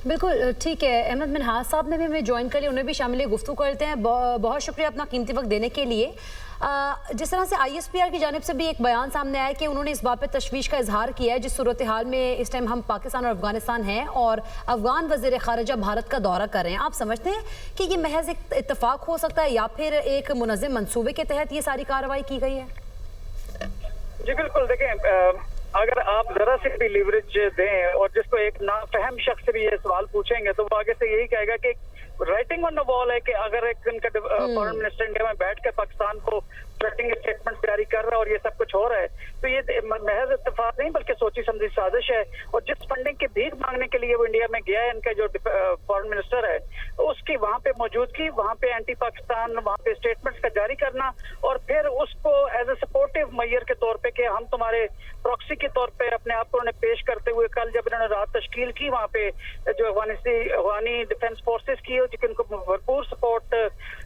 बिल्कुल ठीक है। अहमद मिनहाज साहब ने भी हमें ज्वाइन कर लिया, उन्हें भी शामिल गुफ्तगू करते हैं। बहुत शुक्रिया अपना कीमती वक्त देने के लिए। जिस तरह से ISPR की जानिब से भी एक बयान सामने आया कि उन्होंने इस बात पर तशवीश का इजहार किया है जिस सूरत हाल में इस टाइम हम पाकिस्तान और अफगानिस्तान हैं और अफगान वज़ीर ख़ारिजा भारत का दौरा कर रहे हैं। आप समझते हैं कि ये महज एक इत्तफाक हो सकता है या फिर एक मुनज़्ज़म मंसूबे के तहत ये सारी कार्रवाई की गई है? जी बिल्कुल, देखें, अगर आप जरा से भी लीवरेज दें और जिसको एक नाफहम शख्स से भी ये सवाल पूछेंगे तो वो आगे से यही कहेगा कि राइटिंग ऑन द वॉल है कि अगर एक इनका फॉरेन मिनिस्टर इंडिया में बैठ कर पाकिस्तान को थ्रेटनिंग स्टेटमेंट जारी कर रहा है और ये सब कुछ हो रहा है तो ये महज इत्तेफाक नहीं बल्कि सोची समझी साजिश है। और जिस फंडिंग की भीख मांगने के लिए वो इंडिया में गया है, इनका जो फॉरेन मिनिस्टर है, उसकी वहां पे मौजूदगी, वहां पे एंटी पाकिस्तान वहां पे स्टेटमेंट्स का जारी करना और फिर उसको एज ए सपोर्टिव मैयर के तौर पे कि हम तुम्हारे प्रॉक्सी के तौर पे अपने आप को उन्हें पेश करते हुए कल जब इन्होंने रात तश्कील की वहां पे जो अफगानी डिफेंस फोर्सेस की जिनको भरपूर सपोर्ट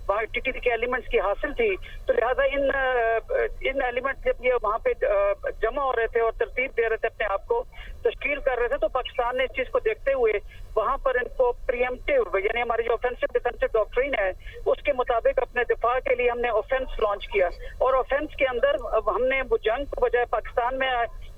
वहाँ TTP के एलिमेंट्स की हासिल थी, तो लिहाजा इन एलिमेंट्स जब ये वहाँ पे जमा हो रहे थे और तरतीब दे रहे थे, अपने आप को तश्कील कर रहे थे, तो पाकिस्तान ने इस चीज को देखते हुए वहां पर इनको प्रीएम्प्टिव यानी हमारी जो ऑफेंसिव डिफेंसिव डॉक्ट्रिन है उसके मुताबिक अपने दिफा के लिए हमने ऑफेंस लॉन्च किया और ऑफेंस के अंदर हमने वो जंग को बजाय पाकिस्तान में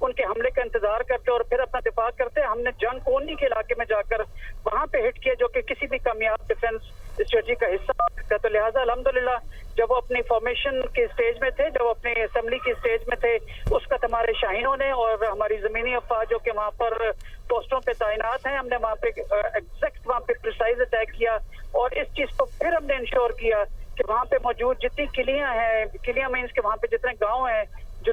उनके हमले का इंतजार करते और फिर अपना दिफा करते हमने जंग को उन्हीं के इलाके में जाकर वहां पे हिट किया जो कि किसी भी कामयाब डिफेंस स्ट्रेटजी का हिस्सा था। तो लिहाजा अल्हम्दुलिल्लाह जब वो अपनी फॉर्मेशन के स्टेज में थे, जब अपने असेंबली के स्टेज में थे, उस वक्त हमारे शाहीनों ने और हमारी जमीनी अफवाज जो कि वहाँ पर पोस्टों पे तैनात हैं, हमने वहाँ पे एग्जैक्ट वहाँ पे प्रिसाइज अटैक किया और इस चीज को फिर हमने इंश्योर किया कि वहाँ पे मौजूद जितनी किलियां हैं, किलियां मीन्स के वहाँ पे जितने गाँव हैं जो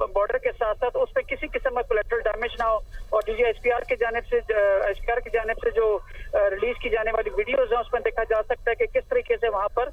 बॉर्डर के साथ साथ उस पर किसी किस्म का कोलेटरल डैमेज ना हो और DGSPR की जानिब से जो रिलीज की जाने वाली वीडियोज हैं उसमें देखा जा सकता है कि किस तरीके से वहाँ पर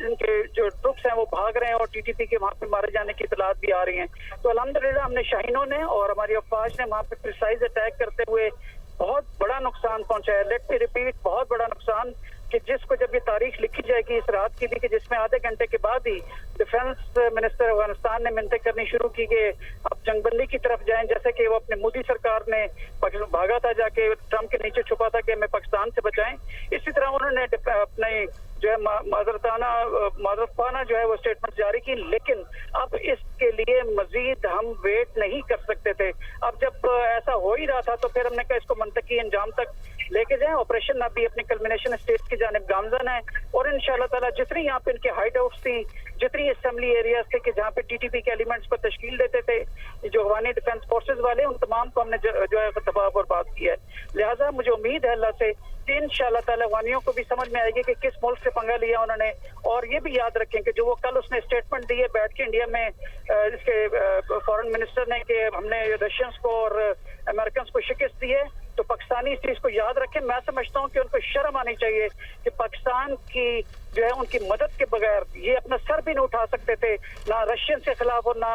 इनके जो ट्रुप्स हैं वो भाग रहे हैं और TTP के वहाँ पे मारे जाने की इतलात भी आ रही हैं। तो अल्हम्दुलिल्लाह हमने शाहीनों ने और हमारी अफवाज ने वहाँ पे प्रिसाइज अटैक करते हुए बहुत बड़ा नुकसान पहुंचाया। लेट मी रिपीट, बहुत बड़ा नुकसान कि जिसको जब ये तारीख लिखी जाएगी इस रात की भी कि जिसमें आधे घंटे के बाद ही डिफेंस मिनिस्टर अफगानिस्तान ने मिन्नतें करनी शुरू की कि आप जंगबंदी की तरफ जाएं, जैसे कि वो अपने मोदी सरकार ने भागा था जाके ट्रम्प के नीचे छुपा था कि हमें पाकिस्तान से बचाएं। इसी तरह उन्होंने अपने जो है माजरताना जो है वो स्टेटमेंट जारी की, लेकिन अब इसके लिए मजीद हम वेट नहीं कर सकते थे। अब जब ऐसा हो ही रहा था तो फिर हमने कहा इसको मंतकी अंजाम तक लेके जाएं। ऑपरेशन अभी अपनी कल्मिनेशन स्टेज की जानिब गामजन है और इंशाल्लाह ताला जितनी यहाँ पे इनके हाइड आउट्स थी, जितनी असेंबली एरियाज थे कि जहाँ पे TTP के एलिमेंट्स को तश्कील देते थे जो अफगानी डिफेंस फोर्सेज वाले, उन तमाम को हमने जो है तबाह बर्बाद किया है। लिहाजा मुझे उम्मीद है अल्लाह से कि इंशाल्लाह ताला अफगानियों को भी समझ में आएगी कि किस मुल्क से पंगा लिया उन्होंने। और ये भी याद रखें कि जो वो कल उसने स्टेटमेंट दी है बैठ के इंडिया में इसके फॉरेन मिनिस्टर ने कि हमने रशियंस को और अमेरिकन को शिकस्त दी है, तो पाकिस्तानी इस चीज को याद रखें। मैं समझता हूँ कि उनको शर्म आनी चाहिए कि पाकिस्तान की जो है उनकी मदद के बगैर ये अपना सर भी नहीं उठा सकते थे, ना रशियन से खिलाफ और ना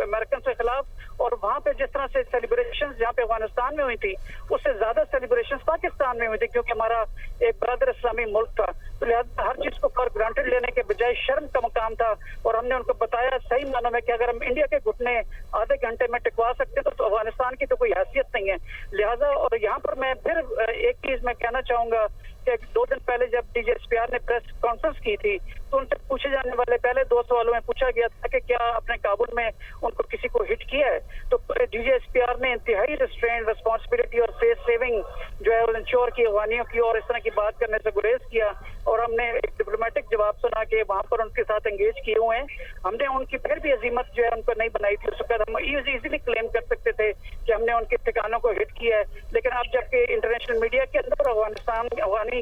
अमेरिकन से खिलाफ। और वहाँ पे जिस तरह से सेलिब्रेशन जहाँ पे अफगानिस्तान में हुई थी उससे ज्यादा सेलिब्रेशन पाकिस्तान में हुई थी क्योंकि हमारा एक बरादर इस्लामी मुल्क था। तो लिहाजा हर चीज को फॉर ग्रांटेड लेने के बजाय शर्म का मकाम था और हमने उनको बताया सही मानों में कि अगर हम इंडिया के घुटने आधे घंटे में टिकवा सकते तो अफगानिस्तान की तो कोई हैसियत नहीं है। लिहाजा और यहाँ पर मैं फिर एक चीज मैं कहना चाहूंगा कि 2 दिन पहले जब DGSPR ने प्रेस कॉन्फ्रेंस की थी तो उनसे पूछे जाने वाले पहले 2 सवालों में पूछा गया था कि क्या अपने काबुल में उनको किसी को हिट किया है, तो DGSPR ने इंतहाई रिस्ट्रेंट, रिस्पॉन्सिबिलिटी और फेस सेविंग जो है इंश्योर की अफगानियों की और इस तरह की बात करने से गुरेज किया और हमने एक डिप्लोमेटिक जवाब सुना के वहां पर उनके साथ एंगेज किए हुए हैं। हमने उनकी फिर भी अजीमत जो है उनको नहीं बनाई थी, उसके बाद हम इजीली क्लेम कर सकते थे कि हमने उनके ठिकानों को हिट किया है। लेकिन अब जबकि इंटरनेशनल मीडिया के अंदर अफगानी